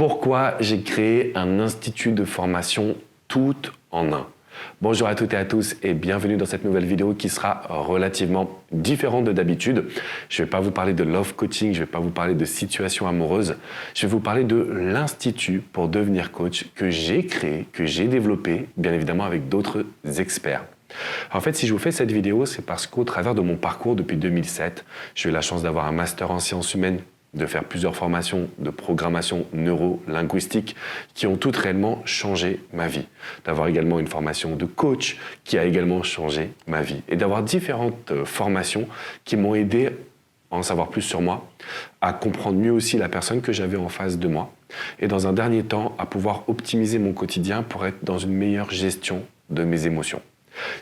Pourquoi j'ai créé un institut de formation tout en un. Bonjour à toutes et à tous et bienvenue dans cette nouvelle vidéo qui sera relativement différente de d'habitude. Je ne vais pas vous parler de love coaching, je ne vais pas vous parler de situation amoureuse. Je vais vous parler de l'institut pour devenir coach que j'ai créé, que j'ai développé, bien évidemment avec d'autres experts. En fait, si je vous fais cette vidéo, c'est parce qu'au travers de mon parcours depuis 2007, j'ai eu la chance d'avoir un master en sciences humaines, de faire plusieurs formations de programmation neuro-linguistique qui ont toutes réellement changé ma vie. D'avoir également une formation de coach qui a également changé ma vie. Et d'avoir différentes formations qui m'ont aidé à en savoir plus sur moi, à comprendre mieux aussi la personne que j'avais en face de moi. Et dans un dernier temps, à pouvoir optimiser mon quotidien pour être dans une meilleure gestion de mes émotions.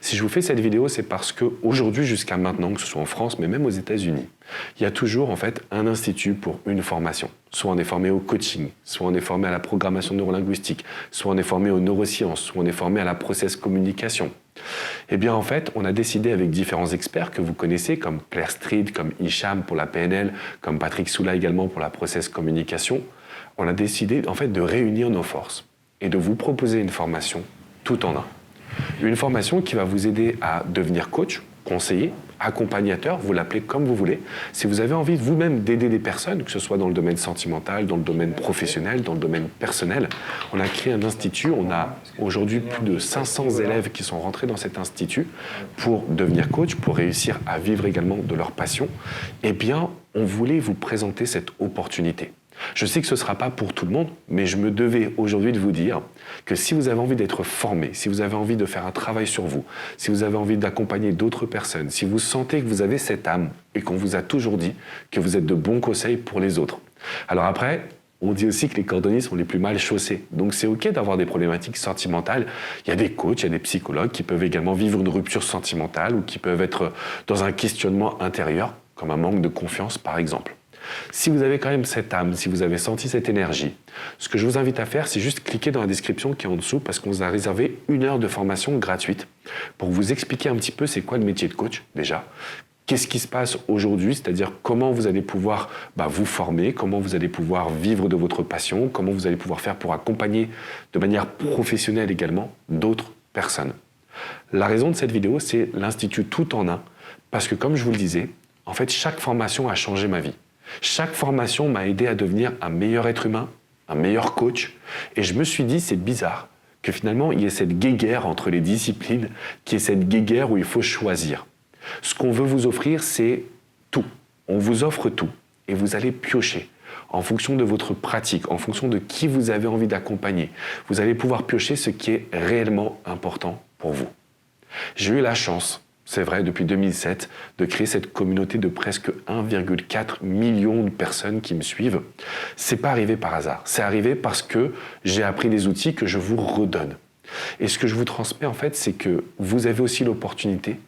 Si je vous fais cette vidéo, c'est parce qu'aujourd'hui, jusqu'à maintenant, que ce soit en France, mais même aux États-Unis, il y a toujours en fait un institut pour une formation. Soit on est formé au coaching, soit on est formé à la programmation neurolinguistique, soit on est formé aux neurosciences, soit on est formé à la process communication. Eh bien en fait, on a décidé avec différents experts que vous connaissez, comme Claire Street, comme Hicham pour la PNL, comme Patrick Soula également pour la process communication, on a décidé en fait de réunir nos forces et de vous proposer une formation tout en un. Une formation qui va vous aider à devenir coach, conseiller, accompagnateur, vous l'appelez comme vous voulez. Si vous avez envie vous-même d'aider des personnes, que ce soit dans le domaine sentimental, dans le domaine professionnel, dans le domaine personnel, on a créé un institut, on a aujourd'hui plus de 500 élèves qui sont rentrés dans cet institut pour devenir coach, pour réussir à vivre également de leur passion. Eh bien, on voulait vous présenter cette opportunité. Je sais que ce ne sera pas pour tout le monde, mais je me devais aujourd'hui de vous dire que si vous avez envie d'être formé, si vous avez envie de faire un travail sur vous, si vous avez envie d'accompagner d'autres personnes, si vous sentez que vous avez cette âme et qu'on vous a toujours dit que vous êtes de bons conseils pour les autres. Alors après, on dit aussi que les cordonniers sont les plus mal chaussés. Donc c'est OK d'avoir des problématiques sentimentales. Il y a des coachs, il y a des psychologues qui peuvent également vivre une rupture sentimentale ou qui peuvent être dans un questionnement intérieur, comme un manque de confiance par exemple. Si vous avez quand même cette âme, si vous avez senti cette énergie, ce que je vous invite à faire, c'est juste cliquer dans la description qui est en dessous parce qu'on vous a réservé 1 heure de formation gratuite pour vous expliquer un petit peu c'est quoi le métier de coach déjà, qu'est-ce qui se passe aujourd'hui, c'est-à-dire comment vous allez pouvoir vous former, comment vous allez pouvoir vivre de votre passion, comment vous allez pouvoir faire pour accompagner de manière professionnelle également d'autres personnes. La raison de cette vidéo, c'est l'Institut tout en un parce que comme je vous le disais, en fait chaque formation a changé ma vie. Chaque formation m'a aidé à devenir un meilleur être humain, un meilleur coach. Et je me suis dit, c'est bizarre que finalement, il y ait cette guéguerre entre les disciplines, qu'il y ait cette guéguerre où il faut choisir. Ce qu'on veut vous offrir, c'est tout. On vous offre tout. Et vous allez piocher en fonction de votre pratique, en fonction de qui vous avez envie d'accompagner. Vous allez pouvoir piocher ce qui est réellement important pour vous. J'ai eu la chance, c'est vrai, depuis 2007, de créer cette communauté de presque 1,4 million de personnes qui me suivent. C'est pas arrivé par hasard. C'est arrivé parce que j'ai appris des outils que je vous redonne. Et ce que je vous transmets, en fait, c'est que vous avez aussi l'opportunité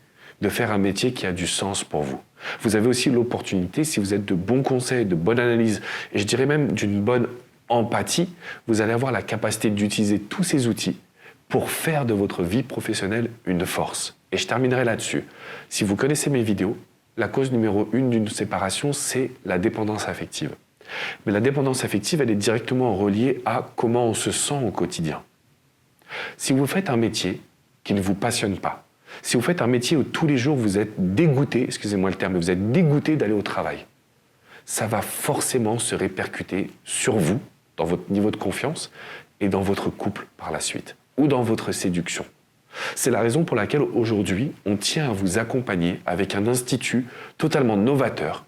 de faire un métier qui a du sens pour vous. Vous avez aussi l'opportunité, si vous êtes de bons conseils, de bonne analyse, et je dirais même d'une bonne empathie, vous allez avoir la capacité d'utiliser tous ces outils pour faire de votre vie professionnelle une force. Et je terminerai là-dessus. Si vous connaissez mes vidéos, la cause numéro 1 d'une séparation, c'est la dépendance affective. Mais la dépendance affective, elle est directement reliée à comment on se sent au quotidien. Si vous faites un métier qui ne vous passionne pas, si vous faites un métier où tous les jours vous êtes dégoûté, excusez-moi le terme, mais vous êtes dégoûté d'aller au travail, ça va forcément se répercuter sur vous, dans votre niveau de confiance et dans votre couple par la suite, ou dans votre séduction. C'est la raison pour laquelle aujourd'hui, on tient à vous accompagner avec un institut totalement novateur.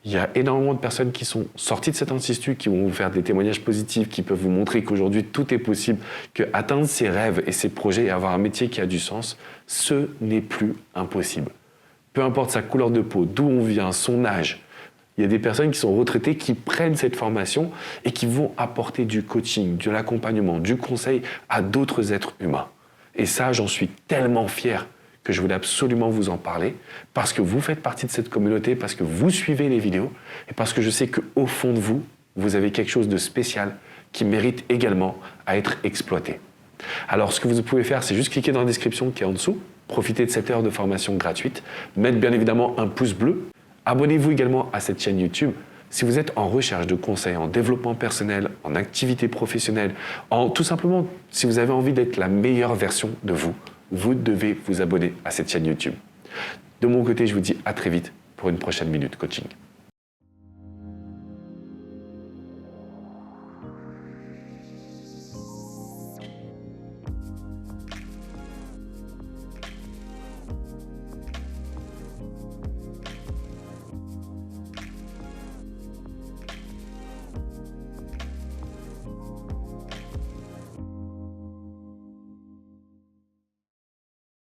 Il y a énormément de personnes qui sont sorties de cet institut, qui vont vous faire des témoignages positifs, qui peuvent vous montrer qu'aujourd'hui, tout est possible, qu'atteindre ses rêves et ses projets et avoir un métier qui a du sens, ce n'est plus impossible. Peu importe sa couleur de peau, d'où on vient, son âge, il y a des personnes qui sont retraitées qui prennent cette formation et qui vont apporter du coaching, de l'accompagnement, du conseil à d'autres êtres humains. Et ça, j'en suis tellement fier que je voulais absolument vous en parler parce que vous faites partie de cette communauté, parce que vous suivez les vidéos et parce que je sais qu'au fond de vous, vous avez quelque chose de spécial qui mérite également à être exploité. Alors, ce que vous pouvez faire, c'est juste cliquer dans la description qui est en dessous, profiter de cette heure de formation gratuite, mettre bien évidemment un pouce bleu, abonnez-vous également à cette chaîne YouTube Si vous êtes en recherche de conseils en développement personnel, en activité professionnelle, tout simplement, si vous avez envie d'être la meilleure version de vous, vous devez vous abonner à cette chaîne YouTube. De mon côté, je vous dis à très vite pour une prochaine Minute Coaching.